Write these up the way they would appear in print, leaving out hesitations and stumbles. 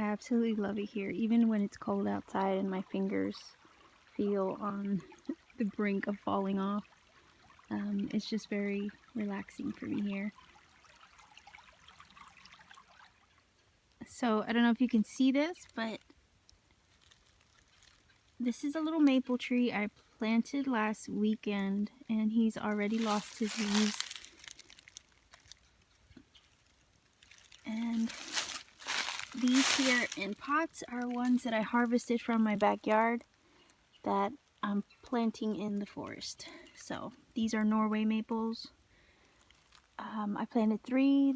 absolutely love it here, even when it's cold outside and my fingers feel on the brink of falling off. It's just very relaxing for me here. So I don't know if you can see this, but this is a little maple tree I planted last weekend, and he's already lost his leaves. And these here in pots are ones that I harvested from my backyard that I'm planting in the forest. So these are Norway maples. I planted 3.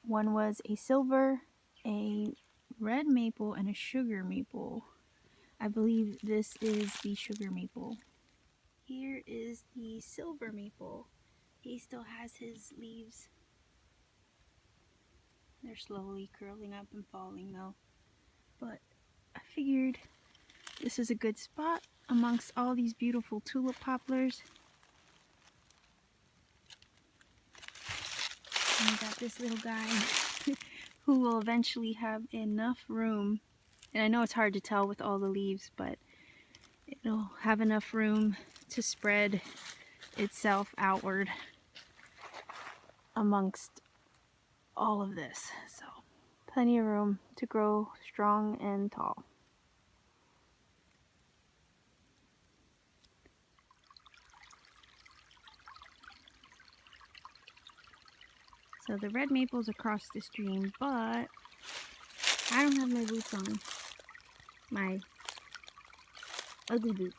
One was a silver, a red maple, and a sugar maple. I believe this is the sugar maple. Here is the silver maple. He still has his leaves. They're slowly curling up and falling though. But I figured this is a good spot amongst all these beautiful tulip poplars. And we got this little guy who will eventually have enough room. And I know it's hard to tell with all the leaves, but it'll have enough room to spread itself outward amongst all of this. So plenty of room to grow strong and tall. So the red maple's across the stream, but I don't have my boots on. My ugly boots.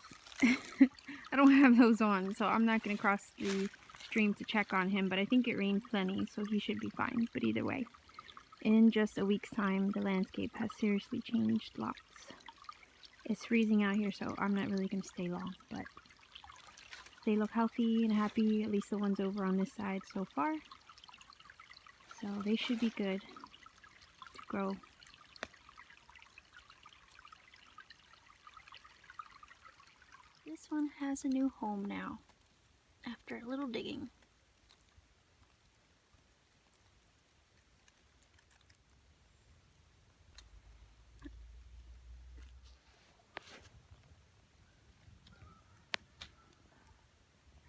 I don't have those on, so I'm not going to cross the stream to check on him, but I think it rained plenty, so he should be fine. But either way, in just a week's time, the landscape has seriously changed lots. It's freezing out here, so I'm not really going to stay long, but they look healthy and happy, at least the ones over on this side so far. So they should be good to grow. This one has a new home now, after a little digging.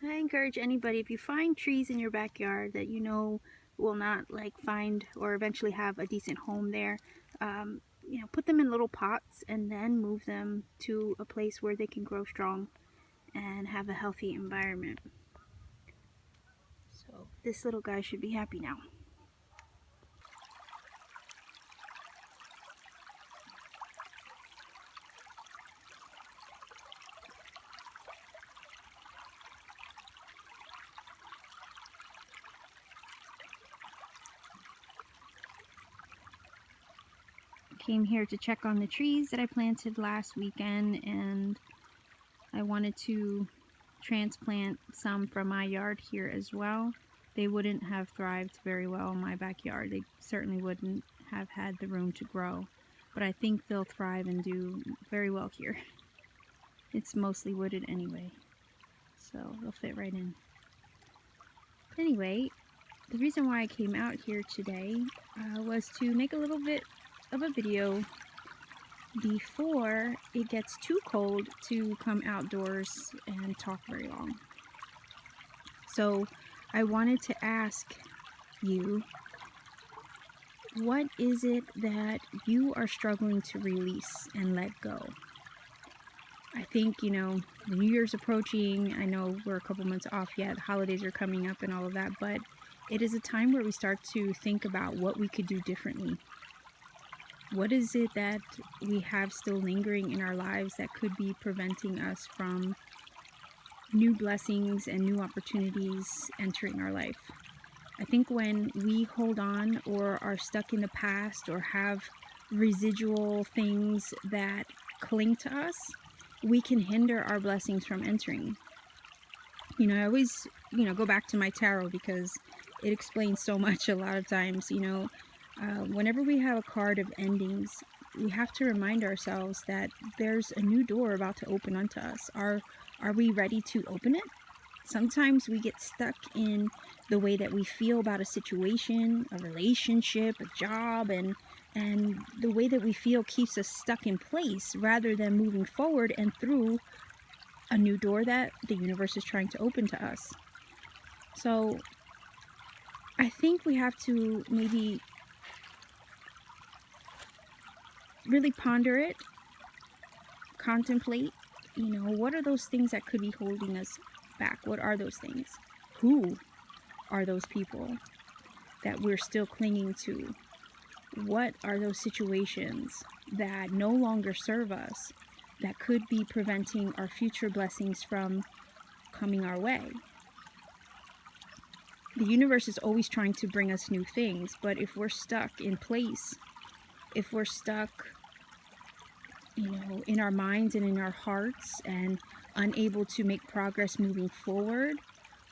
I encourage anybody, if you find trees in your backyard that you know will not find or eventually have a decent home there, you know, put them in little pots and then move them to a place where they can grow strong and have a healthy environment. So this little guy should be happy now. Came here to check on the trees that I planted last weekend, and I wanted to transplant some from my yard here as well. They wouldn't have thrived very well in my backyard. They certainly wouldn't have had the room to grow, but I think they'll thrive and do very well here. It's mostly wooded anyway, so they'll fit right in. Anyway, the reason why I came out here today was to make a little bit of a video before it gets too cold to come outdoors and talk very long. So I wanted to ask you, what is it that you are struggling to release and let go? I think, you know, the New Year's approaching. I know we're a couple months off yet, holidays are coming up and all of that, but it is a time where we start to think about what we could do differently. What is it that we have still lingering in our lives that could be preventing us from new blessings and new opportunities entering our life? I think when we hold on or are stuck in the past or have residual things that cling to us, we can hinder our blessings from entering. You know, I always, go back to my tarot because it explains so much a lot of times. Whenever we have a card of endings, we have to remind ourselves that there's a new door about to open unto us. Are we ready to open it? Sometimes we get stuck in the way that we feel about a situation, a relationship, a job, and And the way that we feel keeps us stuck in place rather than moving forward and through a new door that the universe is trying to open to us. So I think we have to maybe really ponder it, contemplate, what are those things that could be holding us back? What are those things? Who are those people that we're still clinging to? What are those situations that no longer serve us, that could be preventing our future blessings from coming our way? The universe is always trying to bring us new things, but if we're stuck in place, if we're stuck, in our minds and in our hearts and unable to make progress moving forward,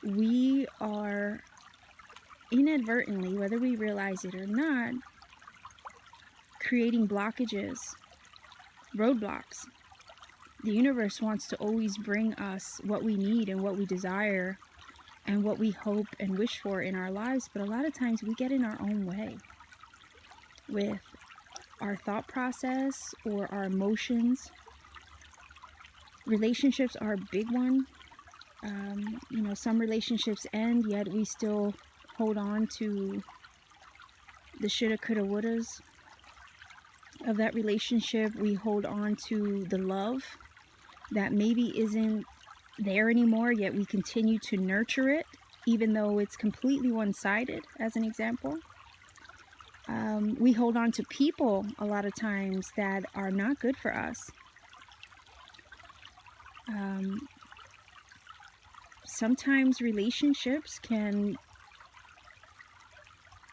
we are inadvertently, whether we realize it or not, creating blockages, roadblocks. The universe wants to always bring us what we need and what we desire and what we hope and wish for in our lives, but a lot of times we get in our own way with our thought process or our emotions. Relationships are a big one. Some relationships end, yet we still hold on to the shoulda, coulda, wouldas of that relationship. We hold on to the love that maybe isn't there anymore, yet we continue to nurture it, even though it's completely one-sided, as an example. We hold on to people a lot of times that are not good for us. Sometimes relationships can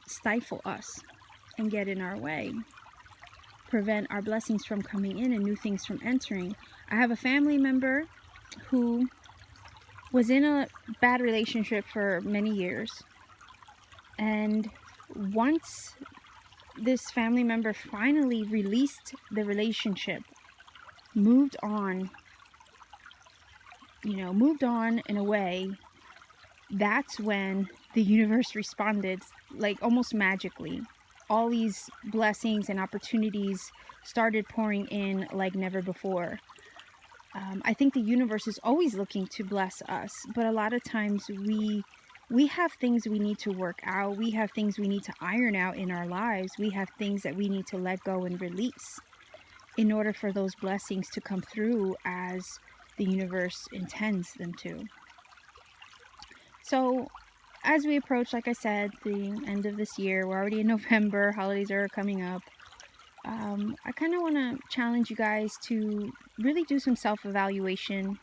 stifle us and get in our way, prevent our blessings from coming in and new things from entering. I have a family member who was in a bad relationship for many years, and once this family member finally released the relationship, moved on in a way, that's when the universe responded, like almost magically. All these blessings and opportunities started pouring in like never before. I think the universe is always looking to bless us, but a lot of times we have things we need to work out. We have things we need to iron out in our lives. We have things that we need to let go and release in order for those blessings to come through as the universe intends them to. So as we approach, like I said, the end of this year, we're already in November, holidays are coming up. I kind of want to challenge you guys to really do some self-evaluation.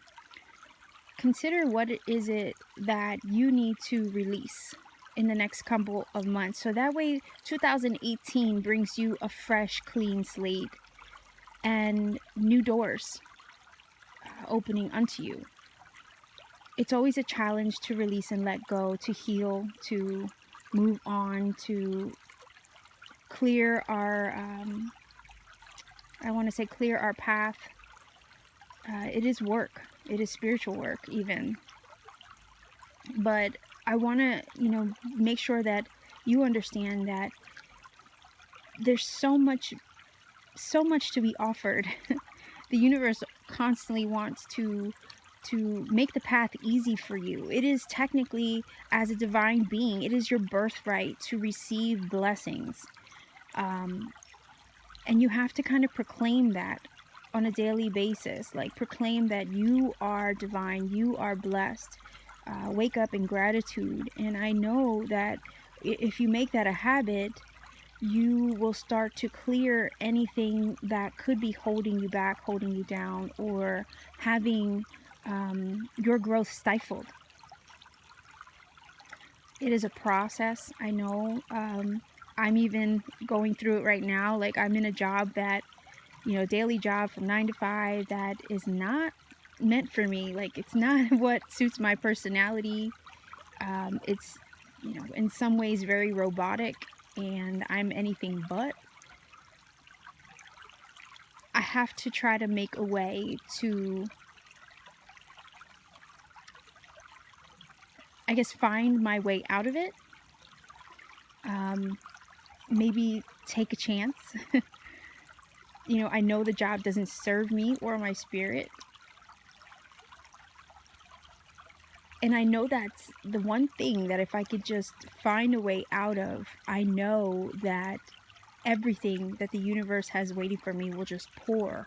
Consider what is it that you need to release in the next couple of months, so that way 2018 brings you a fresh, clean slate and new doors opening unto you. It's always a challenge to release and let go, to heal, to move on, to clear our clear our path. It is work. It is spiritual work even. But I want to, make sure that you understand that there's so much to be offered. The universe constantly wants to make the path easy for you. It is technically, as a divine being, it is your birthright to receive blessings. And you have to kind of proclaim that on a daily basis. Like, proclaim that you are divine, you are blessed. Wake up in gratitude. And I know that if you make that a habit, you will start to clear anything that could be holding you back, holding you down, or having your growth stifled. It is a process, I know. I'm even going through it right now. Like, I'm in a job that, daily job from 9 to 5 that is not meant for me. Like, it's not what suits my personality. It's, in some ways very robotic, and I'm anything but. I have to try to make a way to, find my way out of it. maybe take a chance. You know, I know the job doesn't serve me or my spirit. And I know that's the one thing that if I could just find a way out of, I know that everything that the universe has waiting for me will just pour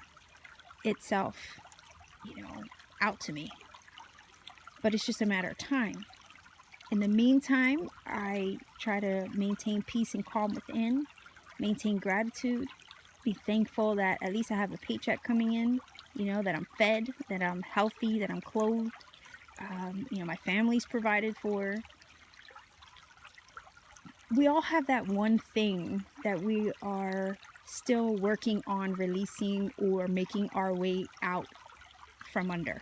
itself, you know, out to me. But it's just a matter of time. In the meantime, I try to maintain peace and calm within, maintain gratitude, be thankful that at least I have a paycheck coming in, you know, that I'm fed, that I'm healthy, that I'm clothed, you know, my family's provided for. We all have that one thing that we are still working on releasing or making our way out from under.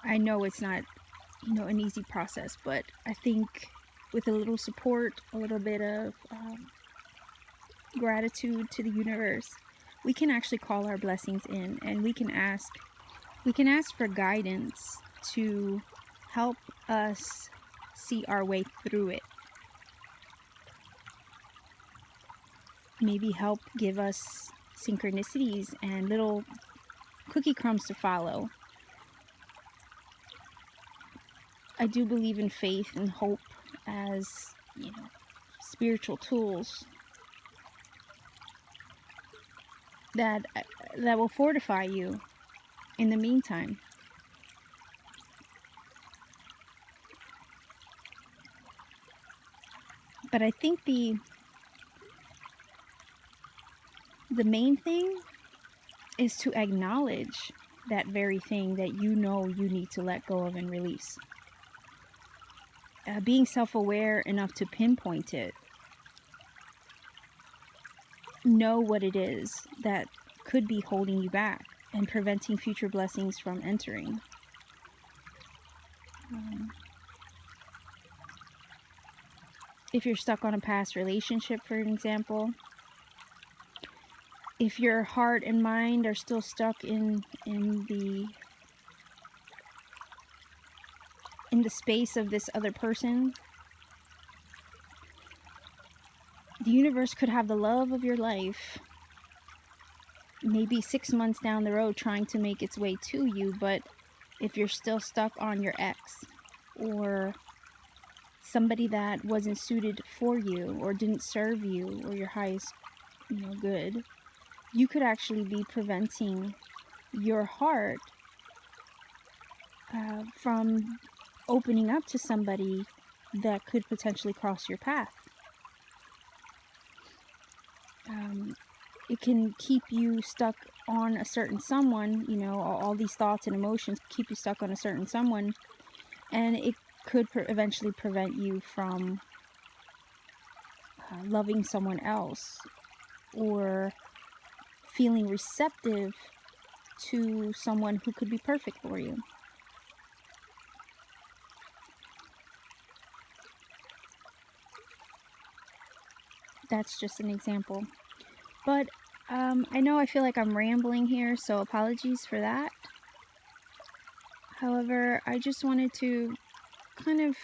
I know it's not, you know, an easy process, but I think with a little support, a little bit of gratitude to the universe, we can actually call our blessings in, and we can ask for guidance to help us see our way through it. Maybe help give us synchronicities and little cookie crumbs to follow. I do believe in faith and hope as, you know, spiritual tools that will fortify you in the meantime. But I think the main thing is to acknowledge that very thing that you know you need to let go of and release. Being self-aware enough to pinpoint it. Know what it is that could be holding you back and preventing future blessings from entering. If you're stuck on a past relationship, for an example, if your heart and mind are still stuck in the space of this other person, the universe could have the love of your life maybe 6 months down the road trying to make its way to you, but if you're still stuck on your ex or somebody that wasn't suited for you or didn't serve you or your highest, you know, good, you could actually be preventing your heart from opening up to somebody that could potentially cross your path. It can keep you stuck on a certain someone, you know, all these thoughts and emotions keep you stuck on a certain someone, and it could eventually prevent you from loving someone else or feeling receptive to someone who could be perfect for you. That's just an example. But I know I feel like I'm rambling here, so apologies for that. However, I just wanted to kind of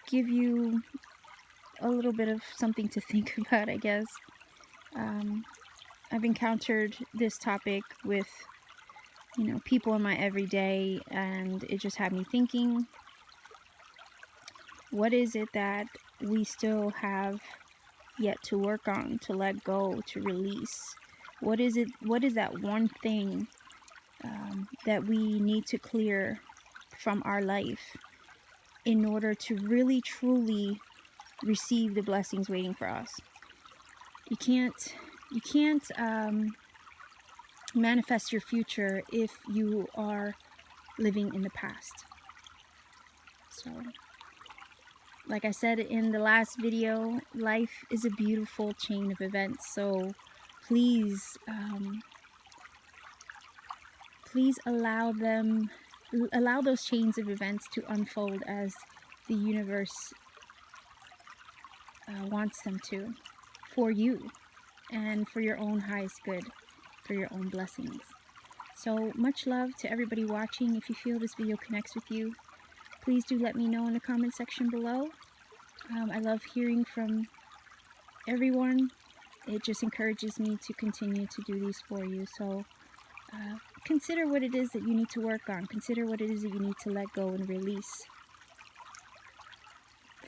give you a little bit of something to think about, I guess. I've encountered this topic with, you know, people in my everyday, and it just had me thinking, what is it that we still have yet to work on, to let go, to release? What is that one thing that we need to clear from our life in order to really truly receive the blessings waiting for us? You can't manifest your future if you are living in the past. So, like I said in the last video, life is a beautiful chain of events. So please, please allow those chains of events to unfold as the universe wants them to, for you and for your own highest good, for your own blessings. So much love to everybody watching. If you feel this video connects with you, please do let me know in the comment section below. I love hearing from everyone. It just encourages me to continue to do these for you. So consider what it is that you need to work on. Consider what it is that you need to let go and release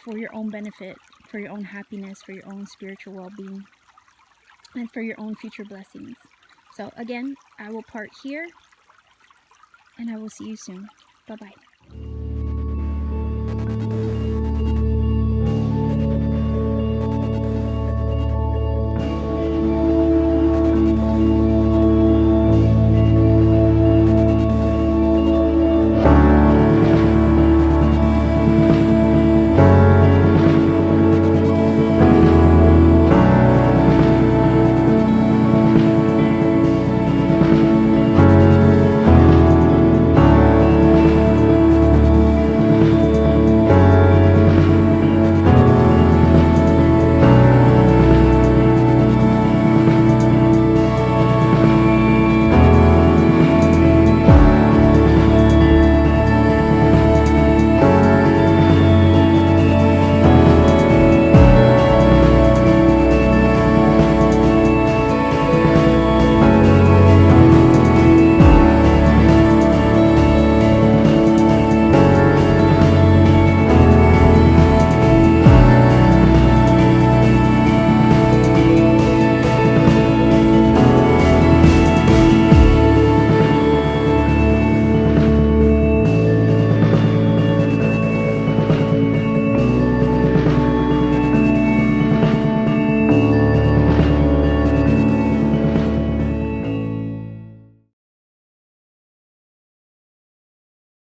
for your own benefit, for your own happiness, for your own spiritual well-being, and for your own future blessings. So again, I will part here, and I will see you soon. Bye-bye.